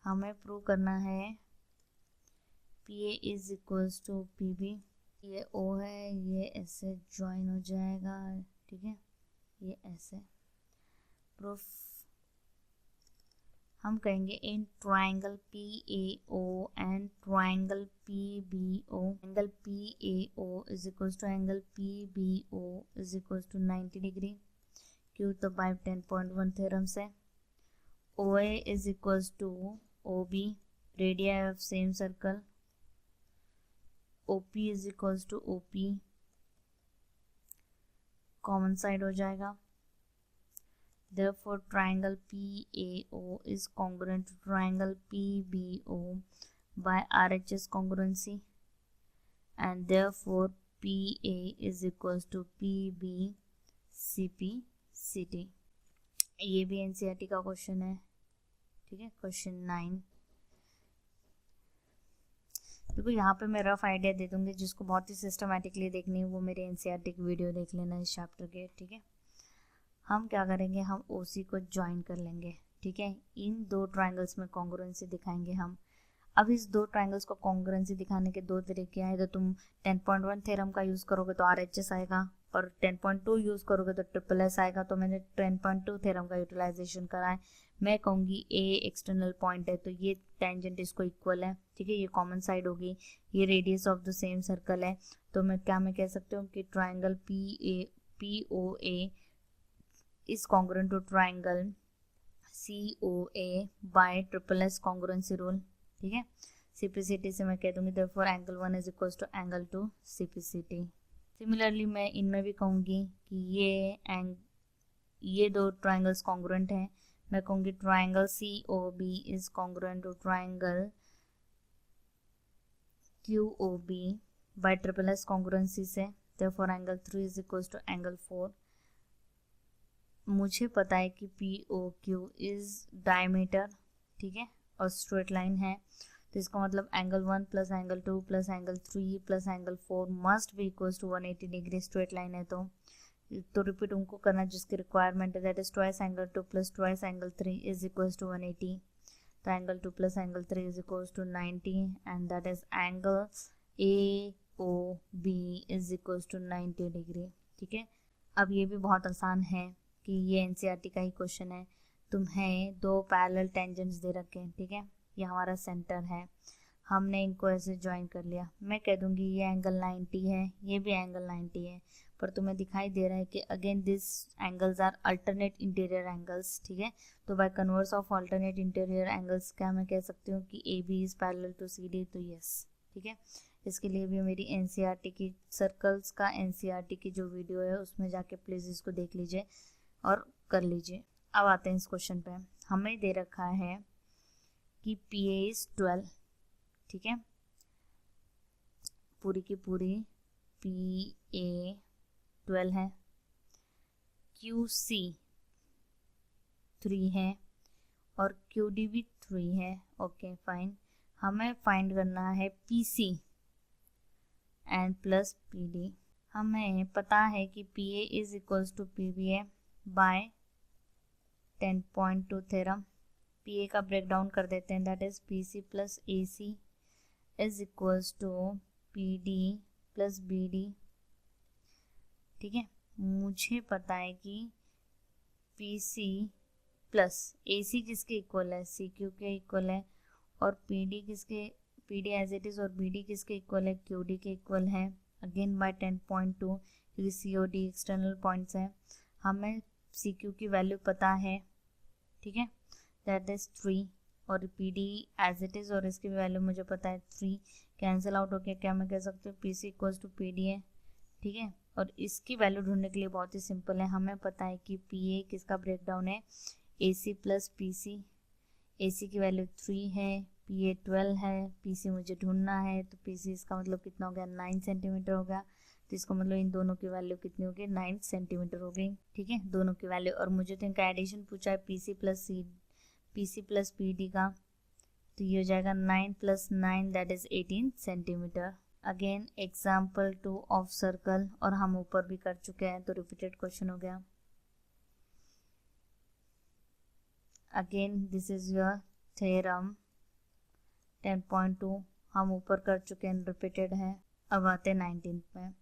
हमें प्रूव करना है PA is equals to PB। ये O है, ये ऐसे ज्वाइन हो जाएगा। ठीक है, ये ऐसे प्रूफ हम कहेंगे in triangle PAO and triangle PBO, angle PAO is equals to angle PBO is equals to 90 degree. क्यों, तो बाय 10.1 थ्योरम से OA is equals to OB, radius of same circle, OP is equals to OP, common side हो जाएगा। Therefore, triangle PAO is congruent to triangle PBO by RHS congruency, and therefore PA is equals to PB CP CT। ये भी NCERT का question है। ठीक है, question 9। देखो यहाँ पे मैं रफ आइडिया दे दूंगी, जिसको बहुत ही सिस्टमेटिकली देखनी है वो मेरे NCERT की वीडियो देख लेना इस चैप्टर के। ठीक है, हम क्या करेंगे, हम OC को ज्वाइन कर लेंगे। ठीक है, इन दो ट्राइंगल्स में कॉन्ग्रुएंसी दिखाएंगे हम। अब इस दो ट्राइंगल्स को कॉन्ग्रुएंसी दिखाने के दो तरीके हैं, तो तुम 10.1 थ्योरम का यूज़ करोगे तो RHS आएगा, और 10.2 यूज़ करोगे तो SSS आएगा। तो मैंने 10.2 थ्योरम का यूटिलाइजेशन करा है। मैं कहूँगी A एक्सटर्नल पॉइंट है, तो ये टेंजेंट इसको इक्वल है। ठीक है, ये कॉमन साइड होगी, ये radius of the same circle है, तो मैं कह सकती हूँ कि triangle POA is congruent to triangle COA by SSS congruency rule। ठीक है, CPCT से मैं कह दूंगी therefore angle 1 is equals to angle 2 CPCT। Similarly मैं इनमें भी कहूँगी कि ये ये दो ट्राइंगल्स कॉन्ग्रुएंट हैं, मैं कहूँगी triangle COB is congruent to triangle QOB by triple S congruency से, therefore angle 3 is equal to angle 4। मुझे पता है कि POQ इज डायमीटर, ठीक है, और स्ट्रेट लाइन है, तो इसका मतलब angle 1 plus angle 2 plus angle 3 plus angle 4 must be equal to 180 degree, straight line है तो रिपीट उनको करना जिसकी रिक्वायरमेंट है, that is twice angle 2 plus twice angle 3 is equal to 180, तो angle 2 plus angle 3 is equal to 90 and that is angle AOB is equal to 90 degree, ठीक है। अब ये भी बहुत आसान है कि ये NCERT का ही क्वेश्चन है, तुम्हें दो पैरेलल टेंजेंट्स दे रखे हैं, ठीक है, ये हमारा सेंटर है, हमने इनको ऐसे ज्वाइन कर लिया, मैं कह दूंगी ये एंगल 90 है, ये भी एंगल 90 है, पर तुम्हें दिखाई दे रहा है कि again this angles are alternate interior angles, ठीक है, तो by converse of alternate interior angles क्या मैं कह सकती हूँ कि AB is parallel to CD, तो यस, ठीक है। इसके लिए भी मेरी NCERT की सर्कल्स का NCERT की जो वीडियो है उसमें जाके प्लीज़ इसको देख लीजिए और कर लीजिए। अब आते हैं इस क्वेश्चन पे, हमें दे रखा है कि PA इज 12, ठीक है, पूरी की पूरी PA 12 है, QC 3 है और QD भी 3 है, ओके फाइन। हमें फाइंड करना है PC एंड प्लस PD। हमें पता है कि PA is equals to PBA by 10.2 theorem. PA का ब्रेक डाउन कर देते हैं, that is PC plus AC is equals to PD plus BD, ठीक है। मुझे पता है कि PC प्लस AC किसके इक्वल है, CQ के इक्वल है, और PD किसके, PD एज इट इज, और BD किसके इक्वल है, QD के इक्वल है, अगेन बाय 10.2, क्योंकि COD एक्सटर्नल पॉइंट्स है। हमें CQ की वैल्यू पता है, ठीक है, दैट इज 3, और PD एज इट इज और इसकी वैल्यू मुझे पता है 3, कैंसिल आउट होके क्या मैं कह सकती हूँ PC इक्वल्स टू PD है, ठीक है। और इसकी वैल्यू ढूंढने के लिए बहुत ही सिंपल है, हमें पता है कि PA किसका ब्रेकडाउन है, AC प्लस PC, AC की वैल्यू 3 है, PA 12 है, PC मुझे ढूंढना है, तो PC इसका मतलब कितना हो गया, 9 सेंटीमीटर हो गया, तो इसका मतलब इन दोनों की वैल्यू कितनी होगी, 9 सेंटीमीटर हो गई, ठीक है, दोनों की वैल्यू। और मुझे तो इनका एडिशन पूछा है PC प्लस PD का, तो ये हो जाएगा 9 plus 9 that is 18 centimetre. Again example 2 of circle, और हम ऊपर भी कर चुके हैं तो रिपीटेड क्वेश्चन हो गया। Again this is your theorem 10.2, हम ऊपर कर चुके हैं, रिपीटेड है। अब आते हैं 19 में,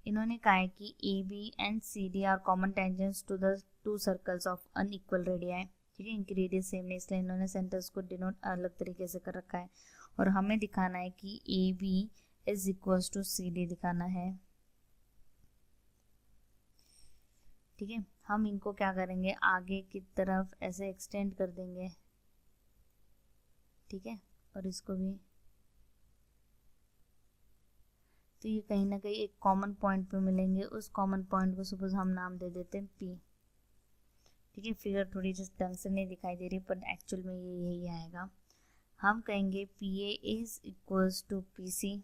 इन्होंने कहा है कि AB and CD are common tangents to the two circles of unequal radii, ठीक है, इनकी रेडियस सेम है, इसलिए इन्होंने सेंटर्स को डिनोट अलग तरीके से कर रखा है, और हमें दिखाना है कि AB is equal to CD दिखाना है, ठीक है। हम इनको क्या करेंगे, आगे की तरफ ऐसे एक्सटेंड कर देंगे, ठीक है, और इसको भी, तो ये कहीं ना कहीं एक कॉमन पॉइंट पे मिलेंगे, उस कॉमन पॉइंट को सपोज हम नाम दे देते हैं P, ठीक है। फिगर थोड़ी जिस ढंग से नहीं दिखाई दे रही, पर एक्चुअल में ये यही आएगा। हम कहेंगे PA is equals to PC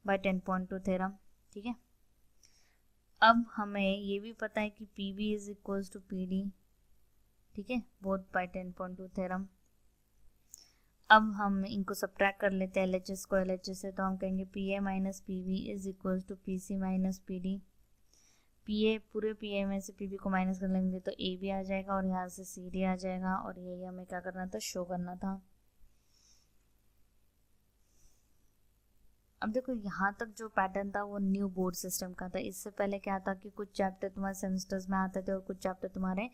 by 10.2 theorem, ठीक है। अब हमें ये भी पता है कि PB is equals to PD, ठीक है, बोथ बाय 10.2 थ्योरम। अब हम इनको सब्ट्रैक्ट कर लेते हैं LHS को LHS से, तो हम कहेंगे PA minus PB is equals to PC minus PD। PA पूरे PA में से PB को माइनस कर लेंगे तो AB आ जाएगा, और यहाँ से CD आ जाएगा, और यही हमें क्या करना था, शो करना था। अब देखो यहाँ तक जो पैटर्न था वो न्यू बोर्ड सिस्टम का था, इससे पहले क्या था कि कुछ चैप्टर तुम्हारे सेमेस्टर्स में आते थे और कुछ चैप्टर तुम्हारे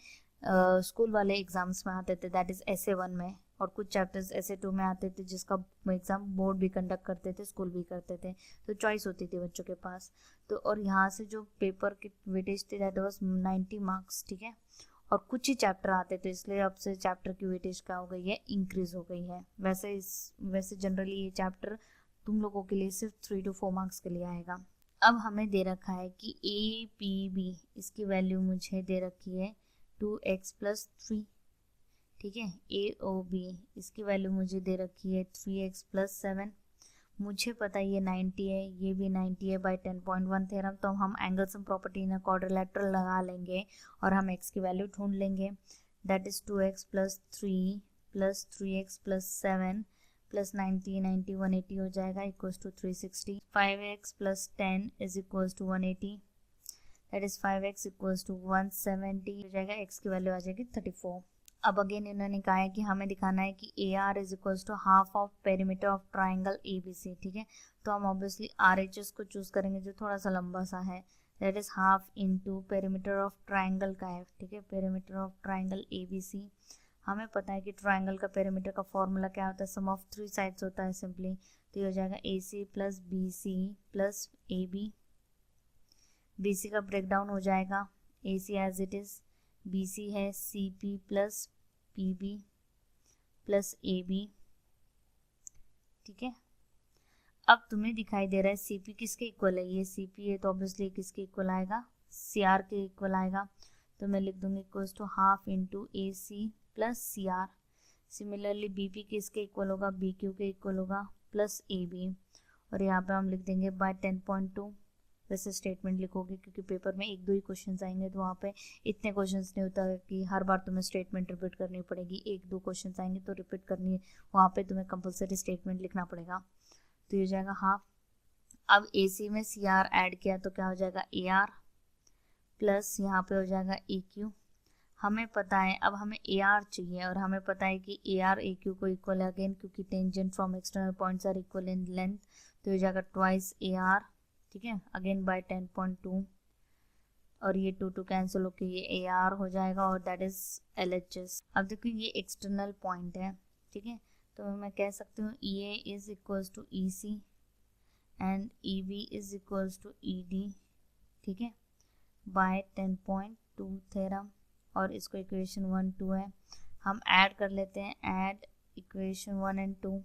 स्कूल वाले एग्जाम्स में आते थे, दैट इज SA1 में, और कुछ चैप्टर्स SA2 में आते थे जिसका एग्जाम बोर्ड भी कंडक्ट करते थे, स्कूल भी करते थे, तो चॉइस होती थी बच्चों के पास। तो और यहाँ से जो पेपर की वेटेज थी दैट वाज 90 मार्क्स, ठीक है, और कुछ ही चैप्टर आते थे, इसलिए अब से चैप्टर की वेटेज क्या हो गई है, इंक्रीज हो गई है। वैसे जनरली ये चैप्टर तुम लोगों के लिए सिर्फ 3 to 4 मार्क्स के लिए आएगा। अब हमें दे रखा है कि ए पी बी, इसकी वैल्यू मुझे दे रखी है 2x + 3, ठीक है। ए ओ बी, इसकी वैल्यू मुझे दे रखी है 3x + 7। मुझे पता है ये 90 है, ये भी 90 है बाय 10.1 थ्योरम। तो हम एंगल सम प्रॉपर्टी ना क्वाड्रिलेटरल लगा लेंगे और हम x की वैल्यू ढूंढ लेंगे। दैट इज 2x + 3 + 3x + 7 + 90, 90 180 हो जाएगा equals to 360। 5x + 10 is equals to 180, that is 5x equals to 170 हो जाएगा। x की वैल्यू आ जाएगी 34। अब अगेन इन्होंने कहा है कि हमें दिखाना है कि A R is equals to half of perimeter of triangle A B C, ठीक है। तो हम ऑब्वियसली आर एच एस को चूज करेंगे जो थोड़ा सा लंबा सा है, that is half into perimeter of triangle का है, ठीक है, perimeter of triangle A B C. हमें पता है कि ट्राइंगल का पेरीमीटर का फॉर्मूला क्या होता है, सम ऑफ 3 साइड्स होता है सिंपली। तो ये हो जाएगा A C plus B C plus A B. B C का ब्रेकडाउन हो जाएगा A C as it is, B C है C P plus P B plus A B, ठीक है। अब तुम्हें दिखाई दे रहा है सी पी किसके इक्वल है, ये सी पी है तो ऑब्वियसली किसके इक्वल आएगा, सी आर के इक्वल आएगा। तो मैं लिख दूंगी equals to half into A C plus C R. Similarly B P किसके इक्वल होगा, बी क्यू के इक्वल होगा प्लस ए बी, और यहाँ पे हम लिख देंगे बाय 10.2। वैसे स्टेटमेंट लिखोगे क्योंकि पेपर में 1-2 ही क्वेश्चन आएंगे, तो वहाँ पे इतने क्वेश्चंस नहीं होता कि हर बार तुम्हें स्टेटमेंट रिपीट करनी पड़ेगी। 1-2 क्वेश्चन आएंगे तो रिपीट करनी है, वहाँ पे तुम्हें कंपलसरी स्टेटमेंट लिखना पड़ेगा। तो ये हो जाएगा हाफ। अब ए सी में सी आर ऐड किया तो क्या हो जाएगा ए आर प्लस यहाँ पे हो जाएगा ए क्यू। हमें पता है, अब हमें ए आर चाहिए और हमें पता है कि ए आर ए क्यू को इक्वल है अगेन, क्योंकि tangent from external points are equal in length. तो हो जाएगा ट्वाइस ए आर, ठीक है, अगेन बाय 10.2, और ये 2 कैंसिल होके ये ए आर हो जाएगा और that is L H S. अब देखो ये एक्सटर्नल पॉइंट है, ठीक है, तो मैं कह सकती हूँ E A is equals to E C and E B is equals to E D, ठीक है, बाय 10.2 थ्योरम। और इसको इक्वेशन 1 2 है, हम ऐड कर लेते हैं, ऐड इक्वेशन 1 एंड 2।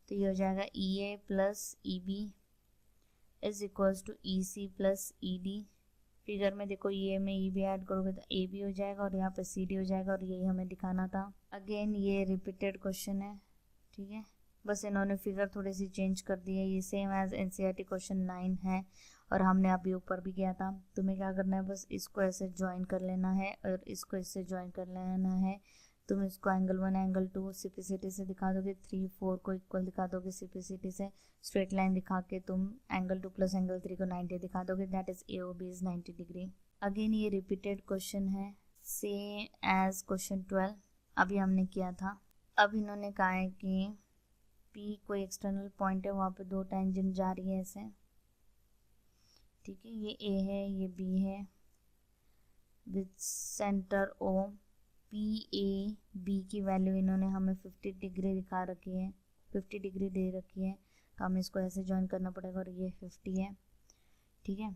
तो ये हो जाएगा E A plus E B is equals to E C plus E D. Figure में देखो ये में ई बी ऐड करोगे तो ए बी हो जाएगा और यहाँ पे सी डी हो जाएगा, और यही हमें दिखाना था। अगेन ये रिपीटेड क्वेश्चन है, ठीक है, बस इन्होंने फिगर थोड़ी सी चेंज कर दी है। ये सेम एज एनसीईआरटी क्वेश्चन 9 है और हमने अभी ऊपर भी किया था। तुम्हें क्या करना है, बस इसको ऐसे ज्वाइन कर लेना है और इसको इससे ज्वाइन कर लेना है। तुम इसको एंगल 1 एंगल 2 सीपीसीटी से दिखा दोगे, 3 4 को इक्वल दिखा दोगे सीपीसीटी से, स्ट्रेट लाइन दिखा के तुम एंगल 2 प्लस एंगल 3 को 90 दिखा दोगे, that is A O B is 90 degree. Again ये रिपीटेड क्वेश्चन है सेम एज क्वेश्चन 12 अभी हमने किया था। अब इन्होंने कहा है कि P कोई एक्सटर्नल पॉइंट है, वहाँ पे 2 टेंजेंट जा रही है ऐसे, ठीक है, ये A है ये B है, with centre O। P A B की वैल्यू इन्होंने हमें 50 डिग्री दिखा रखी है, 50 डिग्री दे रखी है, तो हमें इसको ऐसे ज्वाइन करना पड़ेगा और ये 50 है, ठीक है।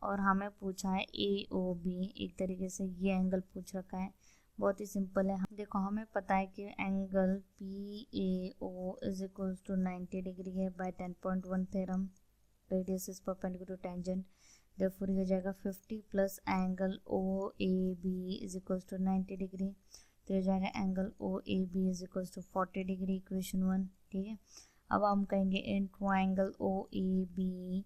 और हमें पूछा है ए ओ बी, एक तरीके से ये एंगल पूछ रखा है, बहुत ही सिंपल है। देखो हमें पता है कि angle P A O is equals to 90 degree है by 10.1 theorem, radius is perpendicular to tangent, therefore ये हो जाएगा 50 plus angle O A B is equals to 90 degree, तो हो जाएगा angle O A B is equals to 40 degree, equation 1, ठीक है। अब हम कहेंगे in triangle O A B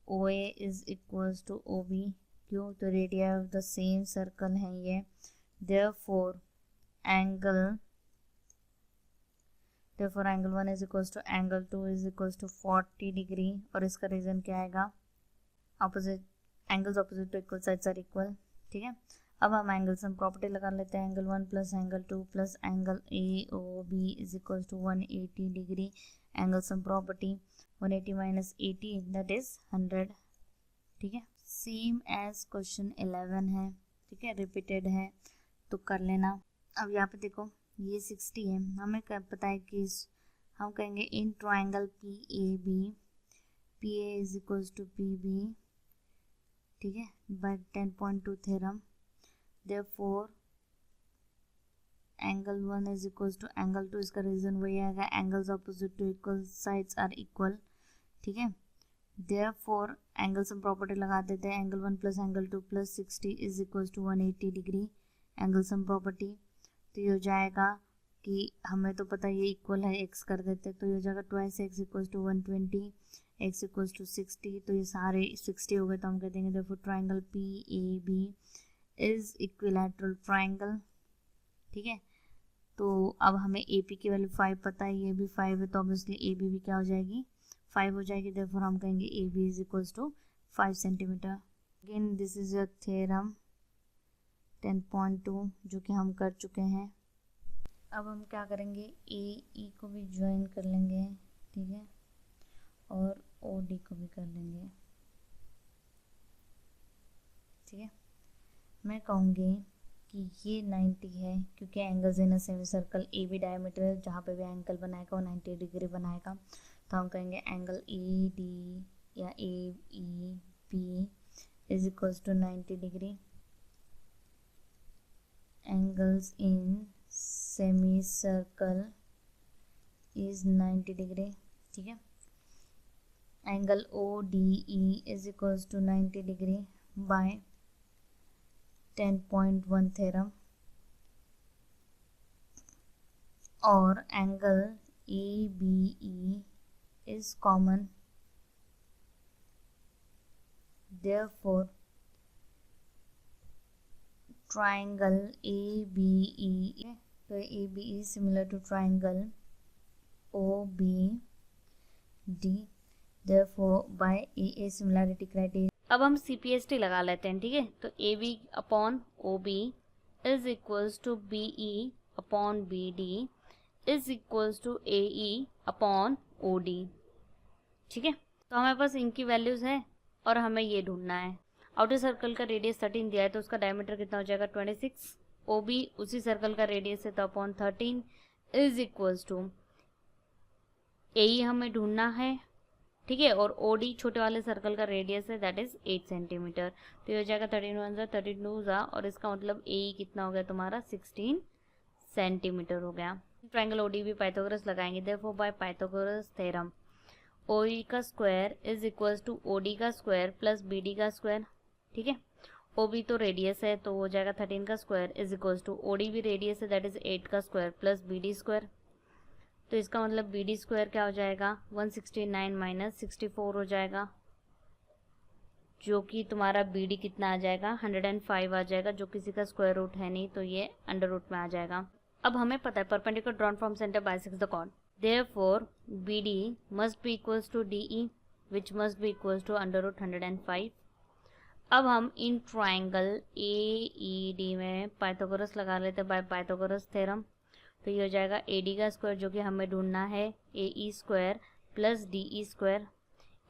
O A is equals to O B, क्यों, तो radio of the same circle है ये, therefore angle 1 is equals to angle 2 is equals to 40 degree, और इसका रीजन क्या आएगा, opposite angles opposite to equal sides are equal, ठीक है। अब हम एंगल सम प्रॉपर्टी लगा लेते हैं, angle 1 plus angle 2 plus angle A O B is equal to 180 degree, angle sum property 180 minus 80 that is 100, ठीक है। सेम एज क्वेश्चन 11 है, ठीक है, रिपीटेड है तो कर लेना। अब यहाँ पे देखो ये 60 है, हमें क्या पता है कि हम कहेंगे in triangle P A B, P A is equals to P B, ठीक है, by 10.2 theorem, therefore angle 1 is equals to angle 2, इसका रीजन वही आएगा, angles opposite to equal sides are equal, ठीक है, देयरफॉर एंगल सम प्रॉपर्टी लगा देते हैं, angle 1 plus angle 2 plus 60 is equals to 180 degree angle sum property. तो ये हो जाएगा कि हमें तो पता ये इक्वल है, x कर देते हैं, तो ये हो जाएगा twice x equals to 120, x equals to 60, तो ये सारे 60 हो गए, तो हम कह देंगे देखो triangle PAB is equilateral triangle. ठीक है, तो अब हमें AP की वैल्यू 5 पता है, ये भी 5 है, तो ऑब्वियसली AB भी क्या हो जाएगी 5 हो जाएगी, देयरफॉर हम कहेंगे AB is equals to 5 centimetre. Again this is your theorem 10.2 जो कि हम कर चुके हैं। अब हम क्या करेंगे, AE को भी ज्वाइन कर लेंगे, ठीक है, और OD को भी कर लेंगे। ठीक है, मैं कहूँगी कि ये 90 है, क्योंकि angles in a semi circle AB diameter जहाँ पे भी एंगल बनाएगा वो 90 डिग्री बनाएगा, तो हम कहेंगे एंगल ED या AEB is equals to 90 degree. Angles in semi circle is 90 degree. ठीक है, angle ODE is equals to 90 degree by 10.1 theorem, और angle ABE is common, therefore triangle ABE, तो ABE is similar to triangle OBD, therefore by AA similarity criteria। अब हम CPST लगा लेते हैं, ठीक है, तो AB upon OB is equals to BE upon BD is equals to AE upon OD। ठीक है, तो हमारे पास इनकी वैल्यूज है और हमें ये ढूंढना है। आउटर सर्कल का रेडियस 13 दिया है, तो उसका डायमीटर कितना हो जाएगा 26। OB उसी सर्कल का रेडियस है, तो upon 13 is equals to AE हमें ढूंढना है, ठीक है, और OD छोटे वाले सर्कल का रेडियस है, दैट इज 8 सेंटीमीटर। तो ये हो जाएगा 13 × 32, और इसका मतलब AE कितना हो गया तुम्हारा 16 सेंटीमीटर हो गया। ट्राइंगल OD भी पाइथागोरस लगाएंगे, therefore by Pythagoras theorem OE का square is equals to OD का स्क्वायर प्लस BD का स्क्वायर। ठीक है, OB तो रेडियस है, तो हो जाएगा 13 का square is equals to OD भी रेडियस है, दैट इज 8 का स्क्वायर प्लस BD स्क्वायर। तो इसका मतलब BD स्क्वायर क्या हो जाएगा 169 माइनस 64 हो जाएगा, जो कि तुम्हारा BD कितना आ जाएगा 105 आ जाएगा, जो किसी का स्क्वायर रूट है नहीं, तो ये अंडर रूट में आ जाएगा। अब हमें पता है perpendicular drawn from centre bisects the chord, therefore BD must be equals to DE which must be equals to under root 105। अब हम इन ट्राइंगल AED में पाइथागोरस लगा लेते हैं बाय पाइथागोरस थ्योरम। तो ये हो जाएगा AD का स्क्वायर जो कि हमें ढूंढना है AE square plus DE square.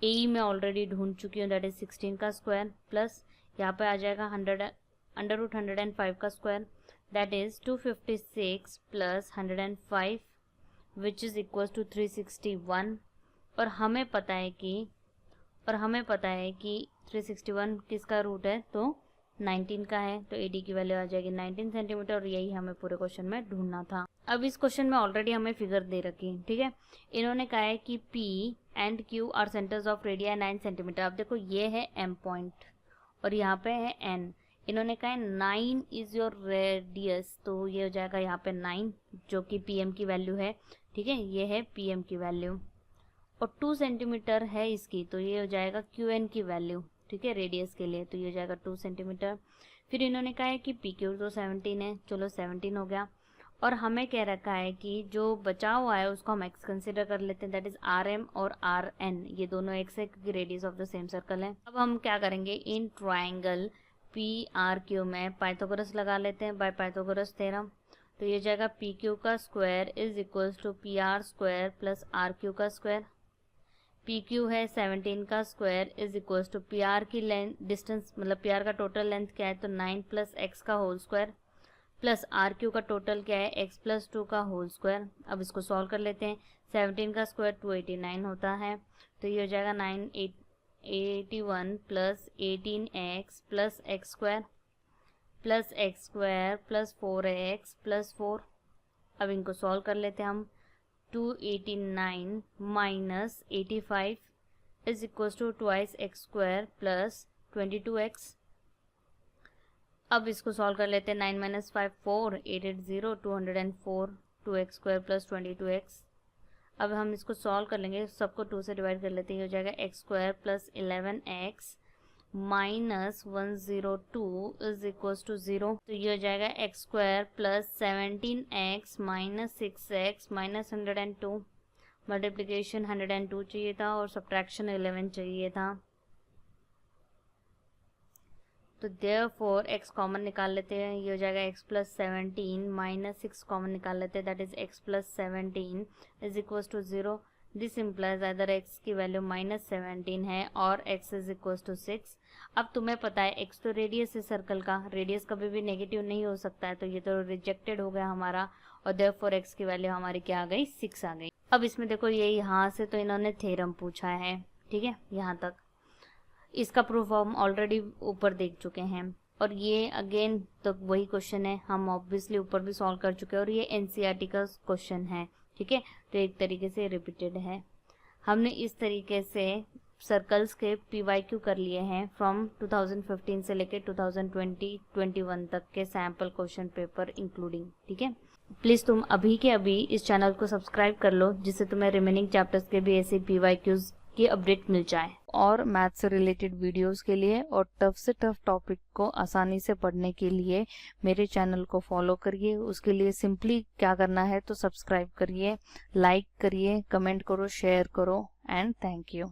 AE में ऑलरेडी ढूंढ चुकी हूँ, दैट इज 16 का स्क्वायर प्लस यहाँ पे आ जाएगा 100 अंडर रूट 105 का square, that is 256 plus 105 which is equal to 361। और हमें पता है कि 361 किसका रूट है, तो 19 का है, तो AD की वैल्यू आ जाएगी 19 सेंटीमीटर, और यही हमें पूरे क्वेश्चन में ढूंढना था। अब इस क्वेश्चन में ऑलरेडी हमें फिगर दे रखी है, ठीक है, इन्होंने कहा है कि P and Q are centres of radii 9 centimetre. अब देखो ये है M पॉइंट और यहाँ पे है N, इन्होंने कहा है 9 इज योर रेडियस, तो ये हो जाएगा यहाँ पे 9 जो कि PM की वैल्यू है। ठीक है, ये है PM की वैल्यू, और 2 सेंटीमीटर है इसकी, तो ये हो जाएगा QN की वैल्यू, ठीक है, रेडियस के लिए, तो ये हो जाएगा 2 सेंटीमीटर। फिर इन्होंने कहा है कि PQ तो 17 है, चलो 17 हो गया, और हमें कह रखा है कि जो बचा हुआ है उसको हम x कंसिडर कर लेते हैं, दैट इज RM और RN, ये दोनों x है क्योंकि radius of the same circle है। अब हम क्या करेंगे, इन ट्राइंगल PRQ में पाइथागोरस लगा लेते हैं बाय पाइथागोरस थ्योरम। तो ये जाएगा PQ का square is equals to PR square plus RQ का स्क्वायर। PQ है 17 का square is equals to PR की लेंथ डिस्टेंस, मतलब PR का टोटल लेंथ क्या है, तो 9 प्लस x का होल स्क्वायर प्लस RQ का टोटल क्या है x प्लस 2 का होल स्क्वायर। अब इसको सॉल्व कर लेते हैं, 17 का स्क्वायर 289 होता है, तो ये हो जाएगा 981 plus 18x plus x square plus 4x plus 4। अब इनको सॉल्व कर लेते हैं हम, 289 minus 85 is equal to twice x square plus 22x। अब इसको सॉल्व कर लेते हैं। 9 minus 5 4, 8 8 0, 204, 2x square plus 22x। अब हम इसको सॉल्व कर लेंगे, सबको 2 से डिवाइड कर लेते हैं। ये हो जाएगा x square plus 11x minus 102 is equal to 0। तो ये हो जाएगा x square plus 17x minus 6x minus 102। Multiplication 102 चाहिए था और सब्ट्रैक्शन 11 चाहिए था। तो देयरफॉर x कॉमन निकाल लेते हैं। ये हो जाएगा x प्लस 17 माइनस 6 कॉमन निकाल लेते हैं, that is x plus 17 is equal to 0। This implies other x की वैल्यू माइनस 17 है और x इज इक्वल टू 6। अब तुम्हें पता है x तो रेडियस है सर्कल का, रेडियस कभी भी नेगेटिव नहीं हो सकता है, तो ये तो रिजेक्टेड हो गया हमारा और देयरफॉर x की वैल्यू हमारी क्या आ गई, 6 आ गई। अब इसमें देखो ये यहाँ से तो इन्होंने थ्योरम पूछा है, ठीक है, यहाँ तक। इसका प्रूफ हम ऑलरेडी ऊपर देख चुके हैं और ये अगेन तो वही क्वेश्चन है, हम ऑब्वियसली ऊपर भी सॉल्व कर चुके हैं और ये एनसीईआरटी का क्वेश्चन है, ठीक है। तो एक तरीके से रिपीटेड है। हमने इस तरीके से सर्कल्स के PYQ कर लिए हैं फ्रॉम 2015 से लेकर 2020-21 तक के सैम्पल क्वेश्चन पेपर इंक्लूडिंग, ठीक है। प्लीज़ तुम अभी के अभी इस चैनल को सब्सक्राइब कर लो, जिससे तुम्हें रिमेनिंग चैप्टर्स के भी ऐसे PYQs की अपडेट मिल जाए। और मैथ से रिलेटेड वीडियोस के लिए और टफ से टफ टॉपिक को आसानी से पढ़ने के लिए मेरे चैनल को फॉलो करिए। उसके लिए सिंपली क्या करना है, तो सब्सक्राइब करिए, लाइक करिए, कमेंट करो, शेयर करो एंड थैंक यू।